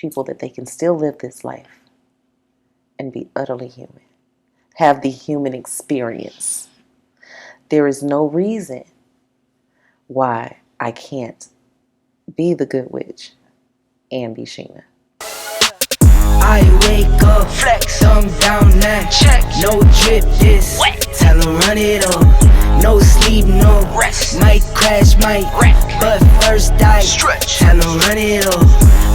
people that they can still live this life and be utterly human. Have the human experience. There is no reason why I can't be the Good Witch and be Sheena. I wake up, flex, thumb down now, check, no drip this, wet. Tell them run it up, no sleep, no rest, might crash, might wreck, but first I stretch, tell them run it up.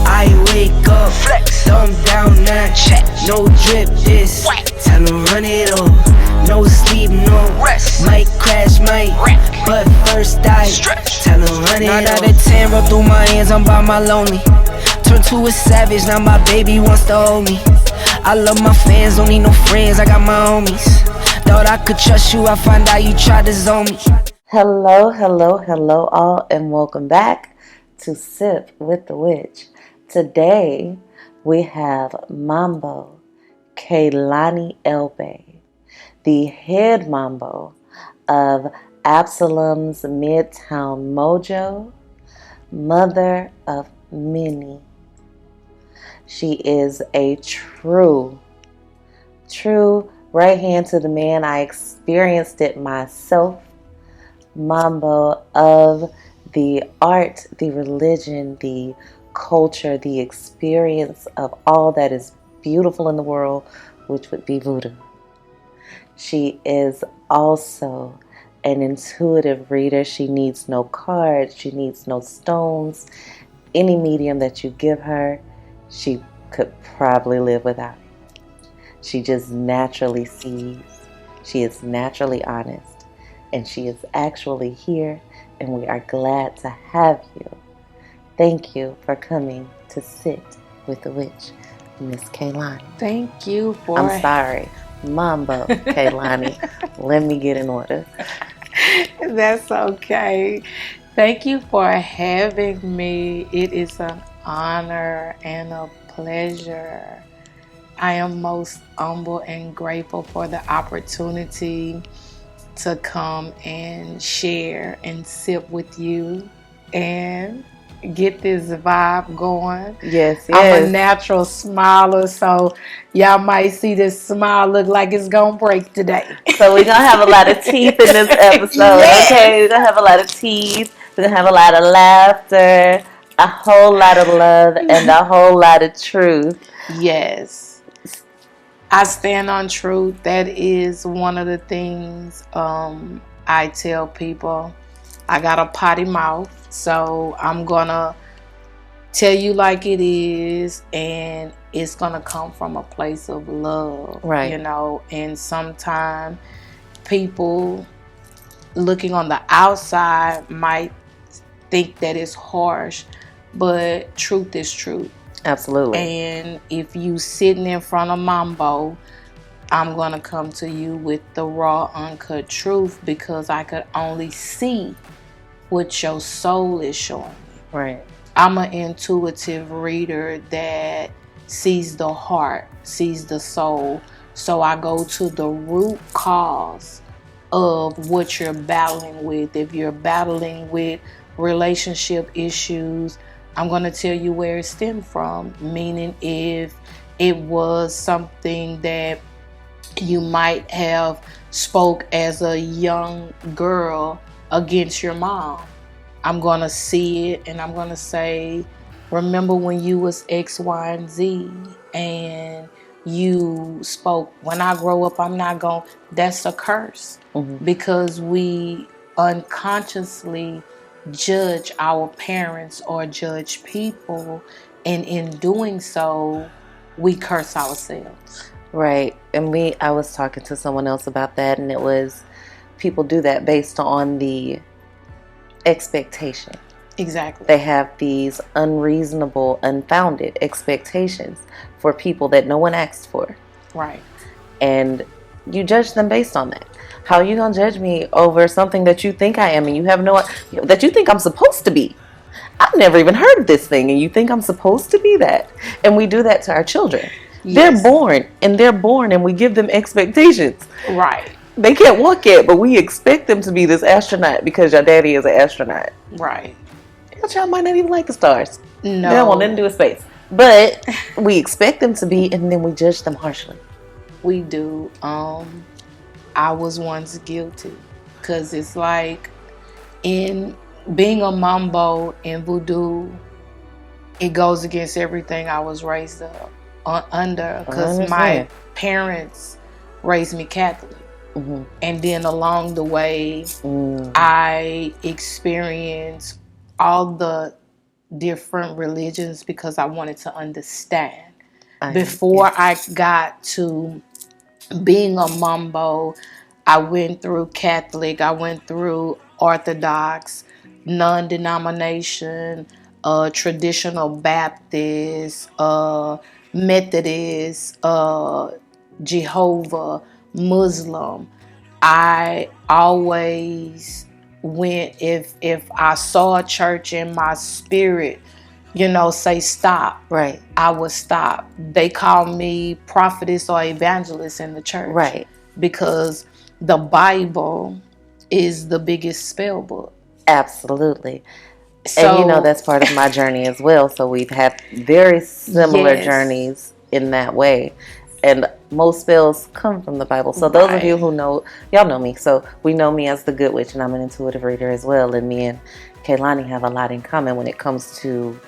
I wake up, flex, thumb down now, check, no drip this, wet. Tell them run it up, no sleep, no rest, might crash, might wreck, but first I stretch, tell them run it up. 9 out of 10 roll through my hands, I'm by my lonely. Turned to a savage, now my baby wants to hold me. I love my fans, don't need no friends, I got my homies. Thought I could trust you, I find out you tried to zone me. Hello, hello, hello all, and welcome back to Sip with the Witch. Today, we have Mambo Kehlani Elbe, the head Mambo of Absalom's Midtown Mojo, mother of many. She is a true right hand to the man. I experienced it myself. Mambo of the art, the religion, the culture, the experience of all that is beautiful in the world, which would be voodoo. She is also an intuitive reader. She needs no cards. She needs no stones. Any medium that you give her, she could probably live without it. She just naturally sees. She is naturally honest. And she is actually here. And we are glad to have you. Thank you for coming to Sit with the Witch, Miss Kehlani. Thank you for... I'm sorry. Mambo Kehlani. Let me get in order. That's okay. Thank you for having me. It is an honor and a pleasure. I am most humble and grateful for the opportunity to come and share and sip with you and get this vibe going. Yes. I'm a natural smiler, so y'all might see this smile look like it's gonna break today. So we're gonna have a lot of teeth in this episode. Yes. Okay, we're gonna have a lot of teeth. We're gonna have a lot of laughter, a whole lot of love, and a whole lot of truth. Yes. I stand on truth. That is one of the things I tell people. I got a potty mouth, so I'm gonna tell you like it is, and it's gonna come from a place of love, right? You know, and sometimes people looking on the outside might think that it's harsh, but truth is truth. Absolutely. And if you sitting in front of Mambo, I'm gonna come to you with the raw, uncut truth, because I could only see what your soul is showing me. Right. I'm an intuitive reader that sees the heart, sees the soul. So I go to the root cause of what you're battling with. If you're battling with relationship issues, I'm going to tell you where it stemmed from. Meaning, if it was something that you might have spoke as a young girl against your mom, I'm going to see it and I'm going to say, remember when you was X, Y, and Z and you spoke, when I grow up, I'm not going, that's a curse. Mm-hmm. Because we unconsciously judge our parents or judge people, and in doing so, we curse ourselves. Right. And I was talking to someone else about that, and it was, people do that based on the expectation. Exactly. They have these unreasonable, unfounded expectations for people that no one asked for. Right. And you judge them based on that. How are you going to judge me over something that you think I am and you have that you think I'm supposed to be? I've never even heard of this thing and you think I'm supposed to be that. And we do that to our children. Yes. They're born and we give them expectations. Right. They can't walk yet, but we expect them to be this astronaut because your daddy is an astronaut. Right. Your child might not even like the stars. No. They don't want nothing to do with space. But we expect them to be, and then we judge them harshly. We do. I was once guilty, because it's like, in being a mambo in voodoo, it goes against everything I was raised up under, because my parents raised me Catholic. Mm-hmm. And then along the way, I experienced all the different religions because I wanted to understand. Before I got to being a mambo, I went through Catholic, I went through Orthodox, non-denomination, traditional Baptist, Methodist, Jehovah, Muslim. I always went, if I saw a church in my spirit, say stop, right, I would stop. They call me prophetess or evangelist in the church, right, because the Bible is the biggest spell book. Absolutely. So, and that's part of my journey as well. So we've had very similar journeys in that way. And most spells come from the Bible. So those of you who know, y'all know me. So we know me as the Good Witch, and I'm an intuitive reader as well. And me and Kehlani have a lot in common when it comes to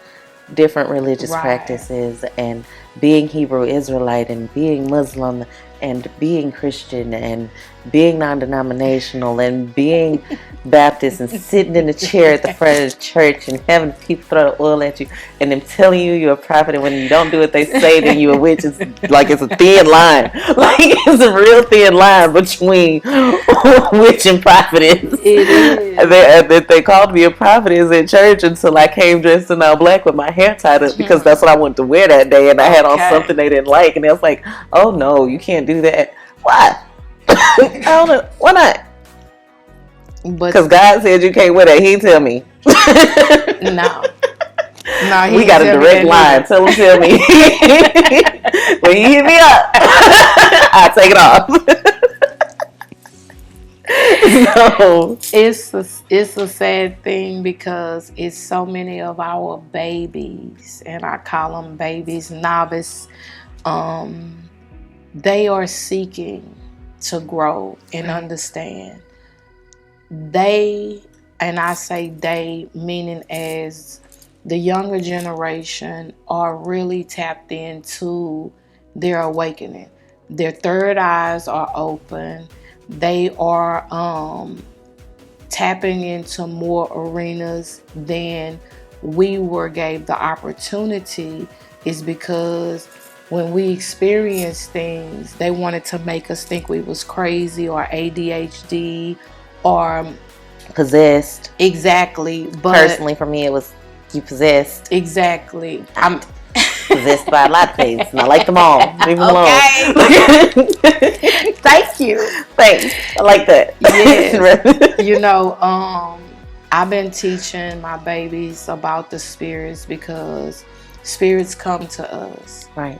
different religious practices, and being Hebrew Israelite, and being Muslim, and being Christian, and being non-denominational, and being Baptist, and sitting in the chair at the front of the church and having people throw the oil at you, and them telling you you're a prophet, and when you don't do what they say, then you're a witch. It's like it's a thin line. Like it's a real thin line between witch and prophetess. It is. They called me a prophetess in church until I came dressed in all black with my hair tied up, because that's what I wanted to wear that day, and I had on something they didn't like, and they was like, "Oh no, you can't do that." Why? I don't know. Why not? Because God said you can't wear that. He tell me. No, we got a direct line. Tell me. When you hit me up, I take it off. So it's a sad thing, because it's so many of our babies, and I call them babies, novice. They are seeking to grow and understand. They, and I say they, meaning as the younger generation, are really tapped into their awakening. Their third eyes are open. They are tapping into more arenas than we were gave the opportunity, is because when we experienced things, they wanted to make us think we was crazy or ADHD or possessed. Exactly. But personally, for me, it was you possessed. Exactly. I'm possessed by a lot of things, and I like them all. Leave them alone. Thank you. Thanks. I like that. Yes. I've been teaching my babies about the spirits, because spirits come to us. Right.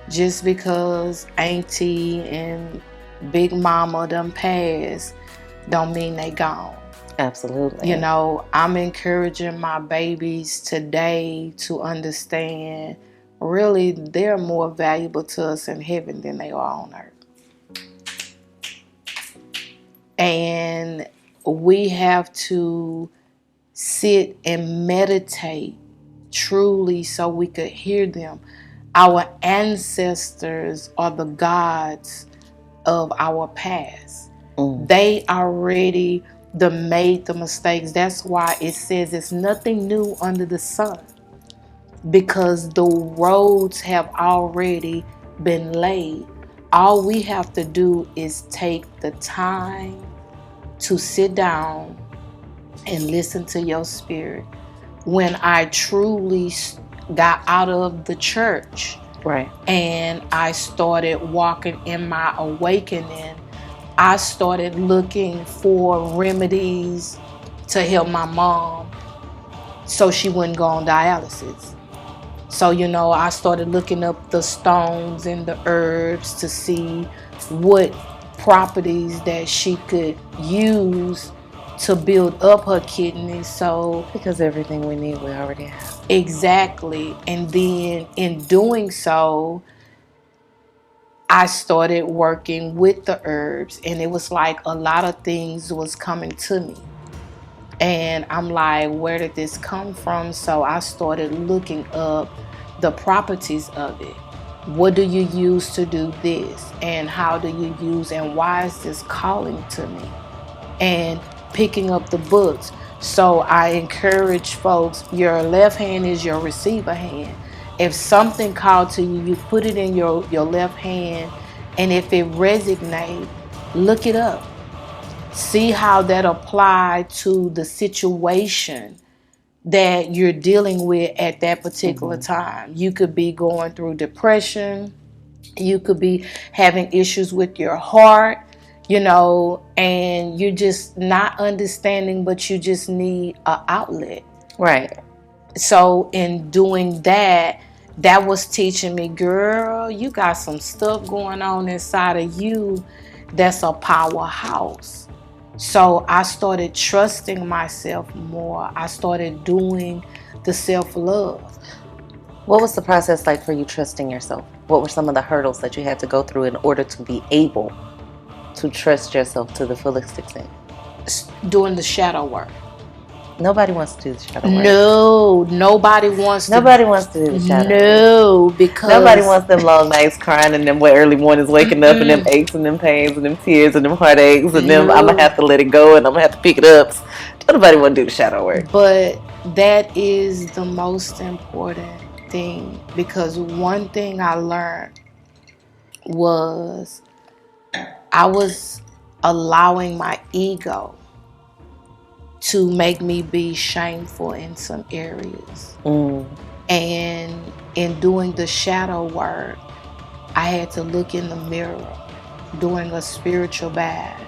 Just because auntie and big mama done passed don't mean they gone. Absolutely. I'm encouraging my babies today to understand, really, they're more valuable to us in heaven than they are on earth. And we have to sit and meditate truly so we could hear them. Our ancestors are the gods of our past. They already made the mistakes. That's why it says it's nothing new under the sun, because the roads have already been laid. All we have to do is take the time to sit down and listen to your spirit. When I truly got out of the church, right, and I started walking in my awakening, I started looking for remedies to help my mom so she wouldn't go on dialysis. So, I started looking up the stones and the herbs to see what properties that she could use to build up her kidneys. So because everything we need we already have. Exactly. And then in doing so, I started working with the herbs, and it was like a lot of things was coming to me. And I'm like, where did this come from? So I started looking up the properties of it. What do you use to do this? And how do you use, and why is this calling to me? And picking up the books. So I encourage folks, your left hand is your receiver hand. If something called to you, you put it in your left hand, and if it resonates, look it up. See how that applied to the situation that you're dealing with at that particular time. You could be going through depression. You could be having issues with your heart, and you're just not understanding, but you just need an outlet. Right. So in doing that, that was teaching me, girl, you got some stuff going on inside of you that's a powerhouse. So I started trusting myself more. I started doing the self-love. What was the process like for you trusting yourself? What were some of the hurdles that you had to go through in order to be able to trust yourself to the fullest extent? Doing the shadow work. Nobody wants to do the shadow work. No, nobody wants to do the shadow work. No, because nobody wants them long nights crying and them early mornings waking up and them aches and them pains and them tears and them heartaches and them I'm going to have to let it go and I'm going to have to pick it up. Nobody want to do the shadow work. But that is the most important thing, because one thing I learned was I was allowing my ego to make me be shameful in some areas. And in doing the shadow work, I had to look in the mirror doing a spiritual bath,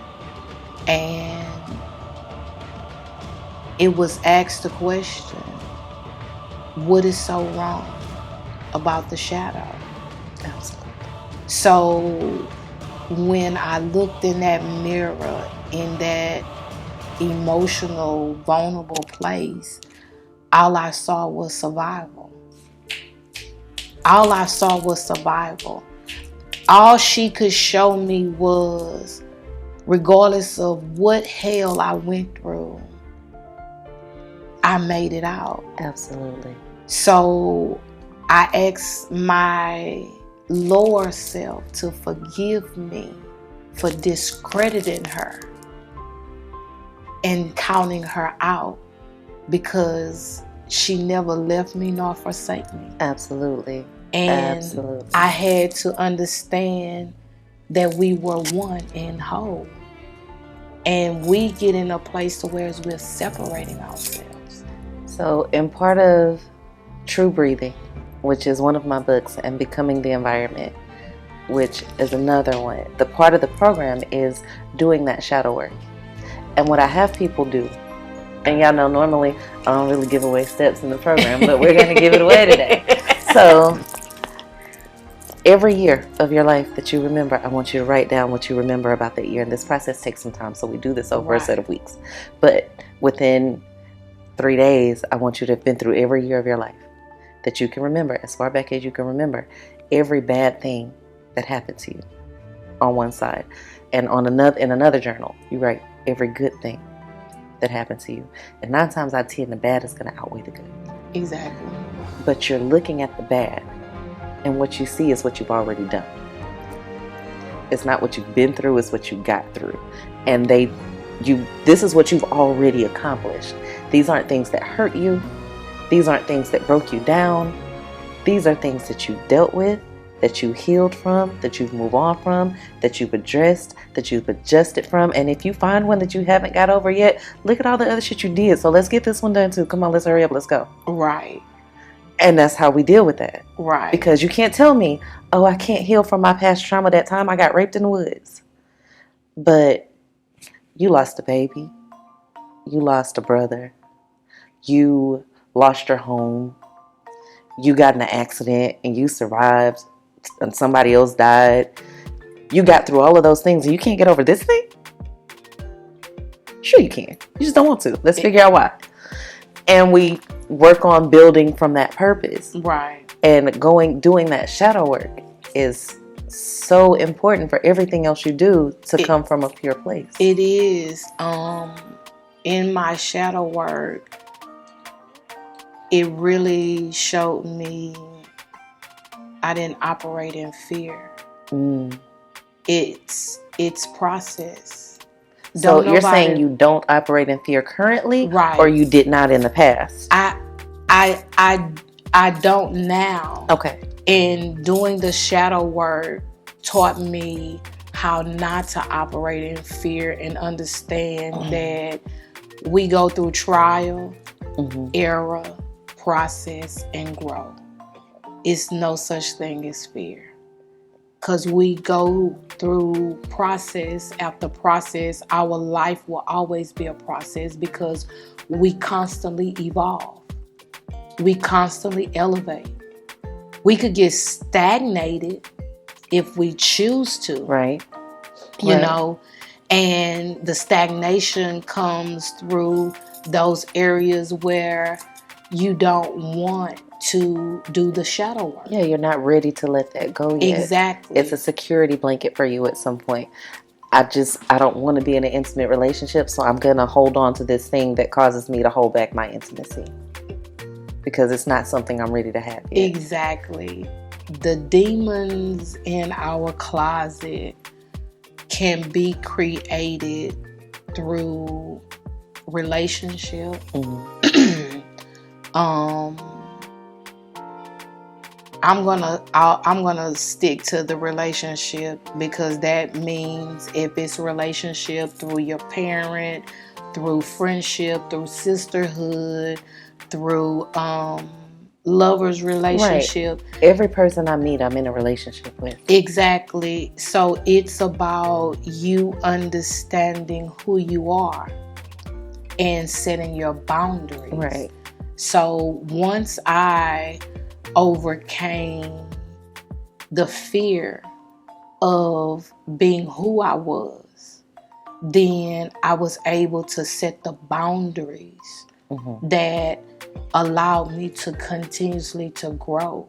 and it was asked the question, what is so wrong about the shadow? Absolutely. So when I looked in that mirror, in that emotional, vulnerable place, all I saw was survival. All I saw was survival. All she could show me was, regardless of what hell I went through, I made it out. Absolutely. So I asked my lower self to forgive me for discrediting her and counting her out, because she never left me nor forsake me. Absolutely. And Absolutely. I had to understand that we were one and whole. And we get in a place to where we're separating ourselves. So in part of True Breathing, which is one of my books, and Becoming the Environment, which is another one, the part of the program is doing that shadow work. And what I have people do, and y'all know normally I don't really give away steps in the program, but we're going to give it away today. So every year of your life that you remember, I want you to write down what you remember about that year. And this process takes some time, so we do this over a set of weeks. But within 3 days, I want you to have been through every year of your life that you can remember, as far back as you can remember, every bad thing that happened to you on one side. And on another journal, you write every good thing that happened to you. And 9 times out of 10, the bad is going to outweigh the good. Exactly. But you're looking at the bad, and what you see is what you've already done. It's not what you've been through, it's what you got through. And this is what you've already accomplished. These aren't things that hurt you. These aren't things that broke you down. These are things that you dealt with, that you healed from, that you've moved on from, that you've addressed, that you've adjusted from. And if you find one that you haven't got over yet, look at all the other shit you did. So let's get this one done too. Come on, let's hurry up, let's go. Right. And that's how we deal with that. Right. Because you can't tell me, oh, I can't heal from my past trauma that time I got raped in the woods. But you lost a baby. You lost a brother. You lost your home. You got in an accident and you survived and somebody else died. You got through all of those things and you can't get over this thing? Sure you can. You just don't want to. Let's figure out why. And we work on building from that purpose. Right. And doing that shadow work is so important for everything else you do to come from a pure place. It is. In my shadow work, it really showed me I didn't operate in fear. It's process. So you're saying you don't operate in fear currently, right? Or you did not in the past? I don't now. Okay. And doing the shadow work taught me how not to operate in fear and understand that we go through trial, error, process, and grow. It's no such thing as fear. Because we go through process after process. Our life will always be a process because we constantly evolve. We constantly elevate. We could get stagnated if we choose to. Right. You know, and the stagnation comes through those areas where you don't want to do the shadow work. Yeah, you're not ready to let that go yet. Exactly. It's a security blanket for you at some point. I don't want to be in an intimate relationship, so I'm going to hold on to this thing that causes me to hold back my intimacy. Because it's not something I'm ready to have yet. Exactly. The demons in our closet can be created through relationship. I'm gonna stick to the relationship because that means if it's relationship through your parent, through friendship, through sisterhood, through lovers relationship. Right. Every person I meet, I'm in a relationship with. Exactly. So it's about you understanding who you are and setting your boundaries. Right. So once I overcame the fear of being who I was, then I was able to set the boundaries that allowed me to continuously to grow.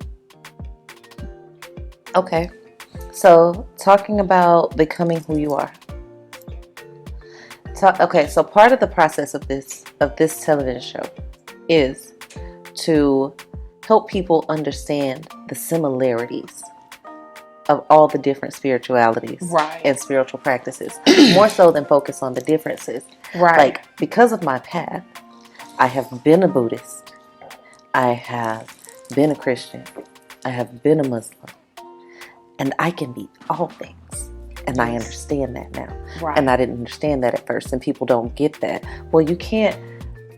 Okay. So talking about becoming who you are. So part of the process of this television show is to help people understand the similarities of all the different spiritualities and spiritual practices, more so than focus on the differences. Right. Like, because of my path, I have been a Buddhist, I have been a Christian, I have been a Muslim, and I can be all things. And I understand that now. Right. And I didn't understand that at first, and people don't get that. Well, you can't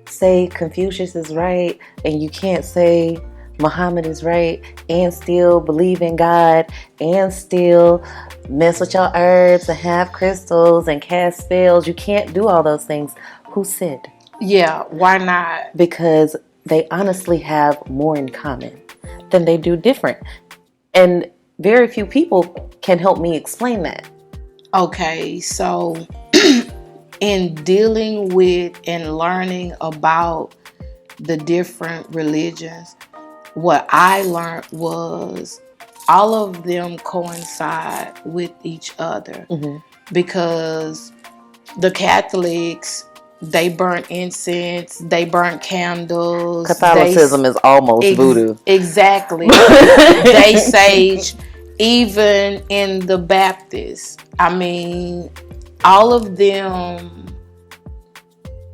say Confucius is right, and you can't say Muhammad is right, and still believe in God, and still mess with your herbs and have crystals and cast spells. You can't do all those things. Who said? Yeah, why not? Because they honestly have more in common than they do different. And very few people can help me explain that. Okay, so in dealing with and learning about the different religions, what I learned was all of them coincide with each other because the Catholics, they burn incense, they burn candles. Catholicism is almost voodoo. Exactly. They sage. Even in the Baptists, I mean, all of them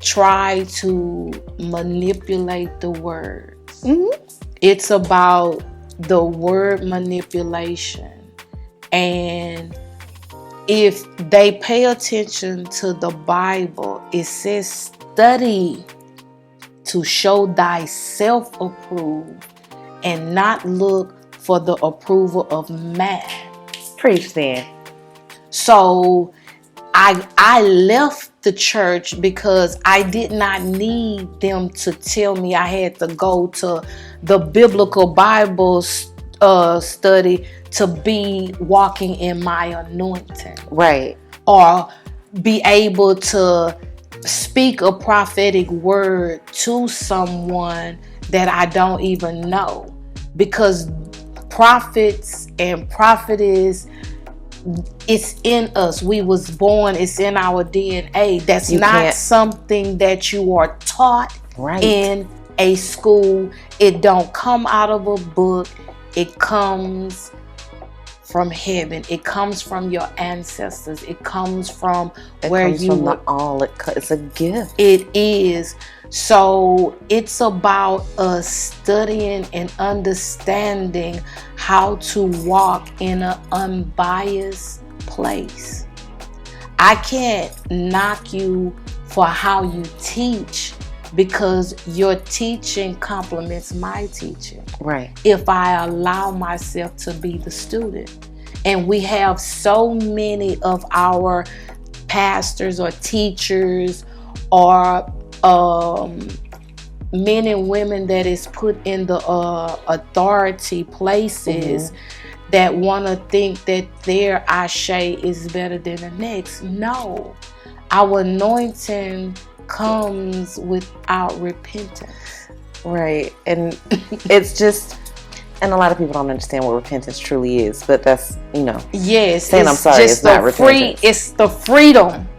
try to manipulate the words. It's about the word manipulation. And if they pay attention to the Bible, it says study to show thyself approved and not look for the approval of man. Preach then. So I left the church because I did not need them to tell me I had to go to the biblical Bible study to be walking in my anointing. Right. Or be able to speak a prophetic word to someone that I don't even know, because prophets and prophetess, it's in us. We was born, it's in our DNA. That's not something that you are taught in a school. It don't come out of a book. It comes from heaven. It comes from your ancestors. It comes from where you were. It's a gift. It is. So it's about us studying and understanding how to walk in an unbiased place. I can't knock you for how you teach, because your teaching complements my teaching. Right. If I allow myself to be the student. And we have so many of our pastors or teachers or men and women that is put in the authority places that want to think that their ashe is better than the next. No. Our anointing comes without repentance. Right. And it's just, and a lot of people don't understand what repentance truly is, but that's, yes, saying I'm sorry is not repentance. It's the freedom.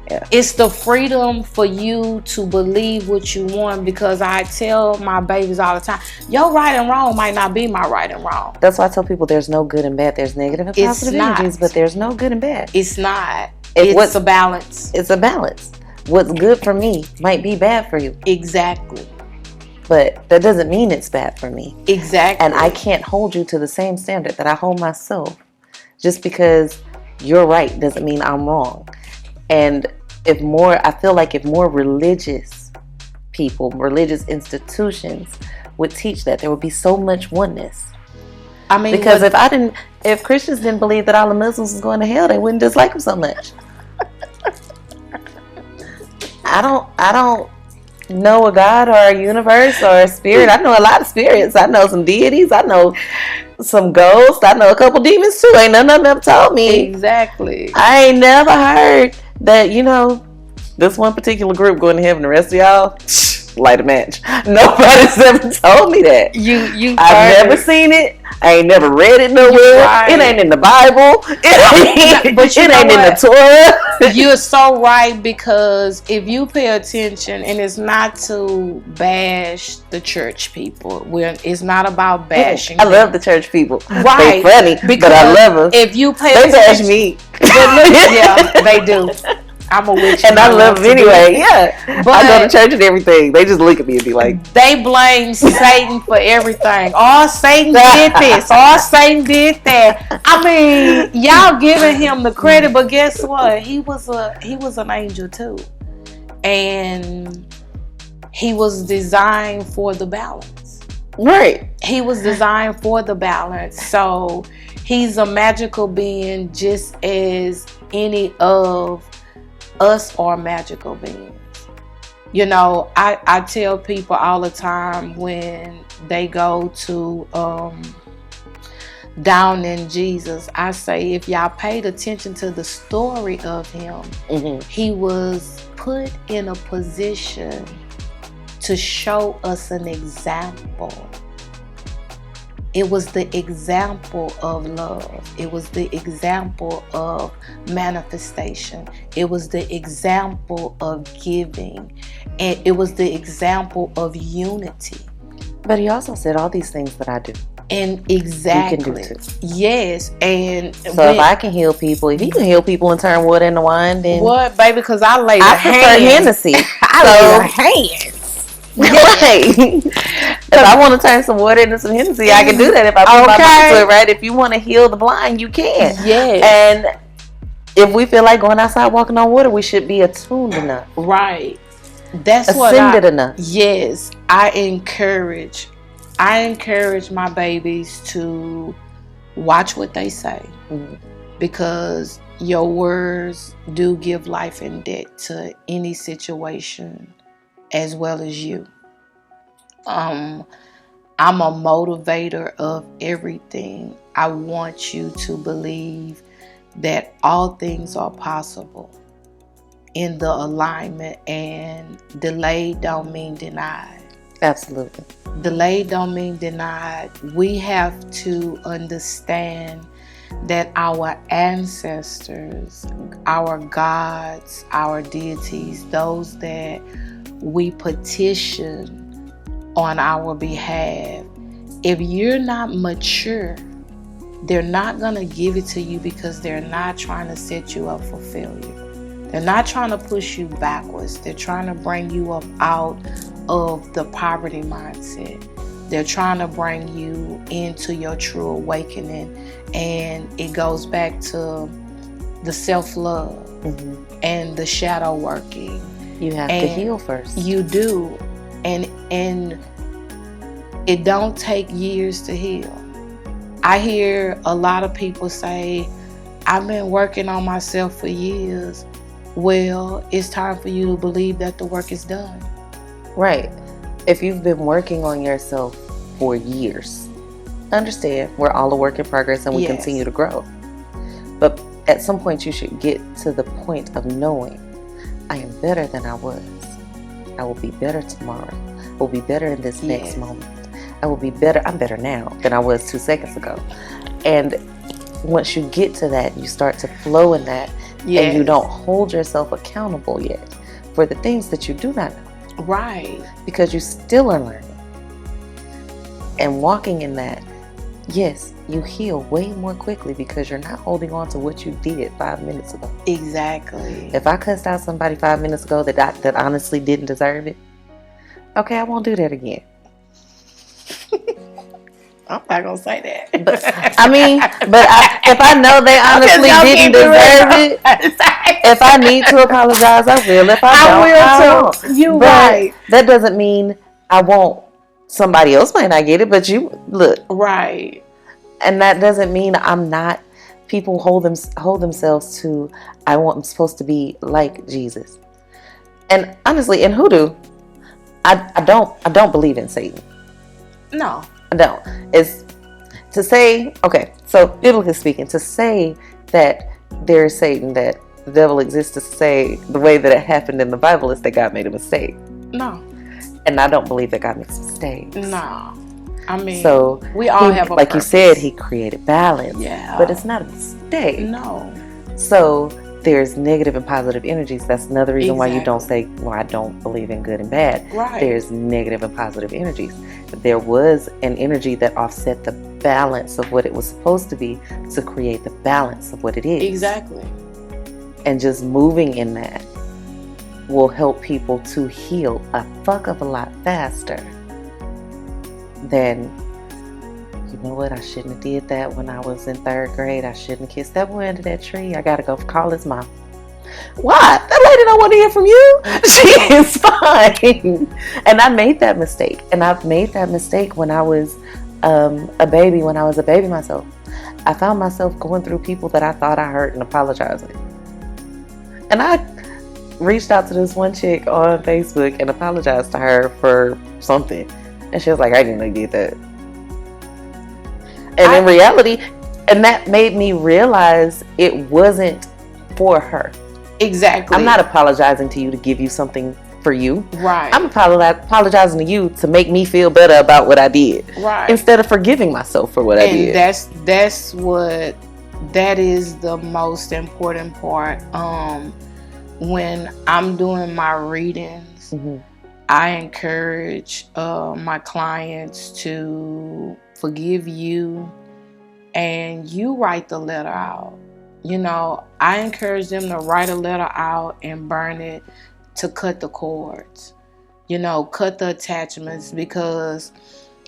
Yeah. It's the freedom for you to believe what you want, because I tell my babies all the time, your right and wrong might not be my right and wrong. That's why I tell people there's no good and bad. There's negative and positive energies, but there's no good and bad. It's not. It's a balance. It's a balance. What's good for me might be bad for you. Exactly. But that doesn't mean it's bad for me. Exactly. And I can't hold you to the same standard that I hold myself. Just because you're right doesn't mean I'm wrong. And I feel like if more religious people, religious institutions would teach that, there would be so much oneness. I mean, because if Christians didn't believe that all the Muslims was going to hell, they wouldn't dislike them so much. I don't know a God or a universe or a spirit. I know a lot of spirits. I know some deities. I know some ghosts. I know a couple demons too. Ain't none of them told me. Exactly. I ain't never heard that, this one particular group going to heaven, the rest of y'all, light a match. Nobody's ever told me that. I've never seen it. I ain't never read it nowhere. Right. It ain't in the Bible. It ain't in the Torah. You're so right, because if you pay attention, and it's not to bash the church people. It's not about bashing. I love the church people. Right. They funny, but I love them. If you pay attention, they bash me. Yeah, they do. I'm a witch. And I love them anyway. Yeah. But I go to church and everything. They just look at me and be like, they blame Satan for everything. Oh, Satan did this. Oh, Satan did that. I mean, y'all giving him the credit, but guess what? He was an angel too. And he was designed for the balance. Right. He was designed for the balance. So he's a magical being, just as any of us are magical beings. I tell people all the time when they go to down in Jesus, I say, if y'all paid attention to the story of him, he was put in a position to show us an example. It was the example of love. It was the example of manifestation. It was the example of giving. And it was the example of unity. But he also said all these things that I do. And exactly. You can do too. Yes. And so if I can heal people, if he can heal people and turn water into wine, then what, baby? Because I lay the hands. I prefer Hennessy. I lay the hands. Right. If I want to turn some water into some Hennessy, I can do that. If I put my mind to it, right? If you want to heal the blind, you can. Yes. And if we feel like going outside walking on water, we should be attuned enough. Right. That's ascended enough. Yes. I encourage my babies to watch what they say. Because your words do give life and death to any situation, as well as you. I'm a motivator of everything. I want you to believe that all things are possible in the alignment, and delayed don't mean denied. Absolutely. Delayed don't mean denied. We have to understand that our ancestors, our gods, our deities, those that we petition on our behalf, if you're not mature, they're not going to give it to you, because they're not trying to set you up for failure. They're not trying to push you backwards. They're trying to bring you up out of the poverty mindset. They're trying to bring you into your true awakening. And it goes back to the self-love and the shadow working. You have to heal first. You do. And it don't take years to heal. I hear a lot of people say, I've been working on myself for years. Well, it's time for you to believe that the work is done. Right. If you've been working on yourself for years, understand we're all a work in progress, and we continue to grow. But at some point you should get to the point of knowing, I am better than I was. I will be better tomorrow. I will be better in this next moment. I will be better. I'm better now than I was 2 seconds ago. And once you get to that, you start to flow in that, and you don't hold yourself accountable yet for the things that you do not know. Right. Because you still are learning. And walking in that, yes, you heal way more quickly because you're not holding on to what you did 5 minutes ago. Exactly. If I cussed out somebody 5 minutes ago that honestly didn't deserve it, okay, I won't do that again. I'm not gonna say that. But if I know they honestly didn't deserve it, if I need to apologize, I will. If I will too. You're right. That doesn't mean I won't. Somebody else might not get it, but you look. Right. And that doesn't mean I'm not. People hold themselves to, I'm supposed to be like Jesus. And honestly, in hoodoo, I don't believe in Satan. No. I don't. It's to say, okay, so biblically speaking, to say that there is Satan, that the devil exists, to say the way that it happened in the Bible is that God made a mistake. No. And I don't believe that God makes mistakes. No. I mean, so we all have a like purpose. You said, he created balance. Yeah. But it's not a mistake. No. So there's negative and positive energies. That's another reason why you don't say, well, I don't believe in good and bad. Right. There's negative and positive energies. There was an energy that offset the balance of what it was supposed to be to create the balance of what it is. Exactly. And just moving in that will help people to heal a fuck of a lot faster than, you know what, I shouldn't have did that when I was in 3rd grade. I shouldn't have kissed that boy under that tree. I gotta go call his mom. Why? That lady don't want to hear from you. She is fine. And I made that mistake. And I've made that mistake when I was a baby, when I was a baby myself. I found myself going through people that I thought I hurt and apologizing. And I reached out to this one chick on Facebook and apologized to her for something. And she was like, I didn't know you did that. And in reality, and that made me realize it wasn't for her. Exactly. I'm not apologizing to you to give you something for you. Right. I'm apologizing to you to make me feel better about what I did. Right. Instead of forgiving myself for what I did. And that is the most important part. When I'm doing my readings, I encourage my clients to forgive you, and you write the letter out. You know, I encourage them to write a letter out and burn it to cut the cords. You know, cut the attachments, because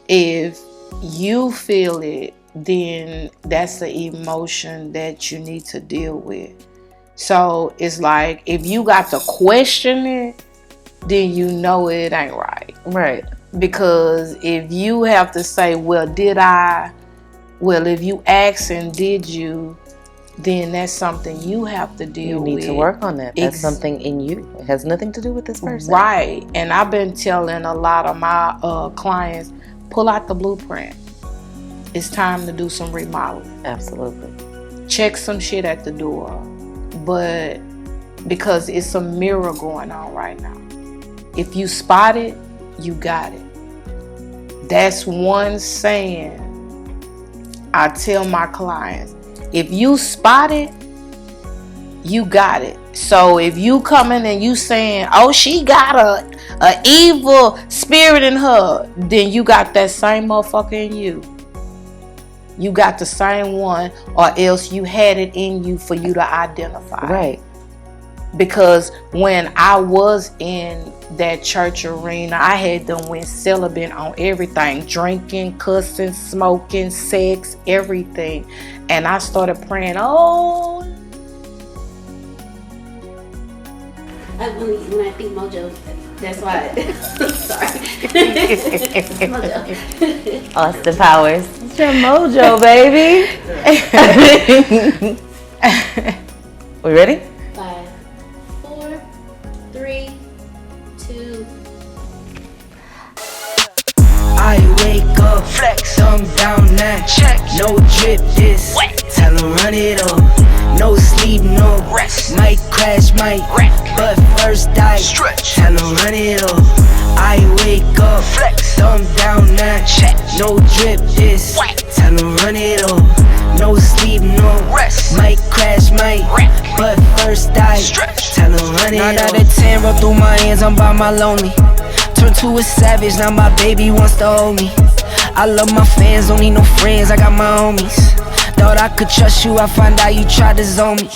if you feel it, then that's the emotion that you need to deal with. So it's like, if you got to question it, then you know it ain't right. Right. Because if you have to say, well, did I? Well, if you ask and did you, then that's something you have to deal with. You need to work on that. That's something in you. It has nothing to do with this person. Right. And I've been telling a lot of my clients, pull out the blueprint. It's time to do some remodeling. Absolutely. Check some shit at the door. But because it's a mirror going on right now. If you spot it, you got it. That's one saying I tell my clients. If you spot it, you got it. So if you coming and you saying, oh, she got a evil spirit in her, then you got that same motherfucker in you. You got the same one, or else you had it in you for you to identify. Right. Because when I was in that church arena, I had them went celibate on everything. Drinking, cussing, smoking, sex, everything. And I started praying, oh. When I think Mojo, that's why. Sorry. Mojo. Austin Powers. It's your mojo, baby. We ready? 5, 4, 3, 2. I wake up, flex, thumb down now, check, no drip this, wet, tell him run it up, no sleep, no rest, might crash, might wreck, but first die, stretch, tell him run it up, I wake up, flex, thumb down now, check, no drip this, wet, tell him run it up, no sleep, no rest, might crash, might wreck, but first die, stretch, tell him run it up. 9 out of 10 roll through my hands, I'm by my lonely. Turned to a savage, now my baby wants to hold me. I love my fans, don't need no friends, I got my homies. Thought I could trust you, I find out you tried to zone me.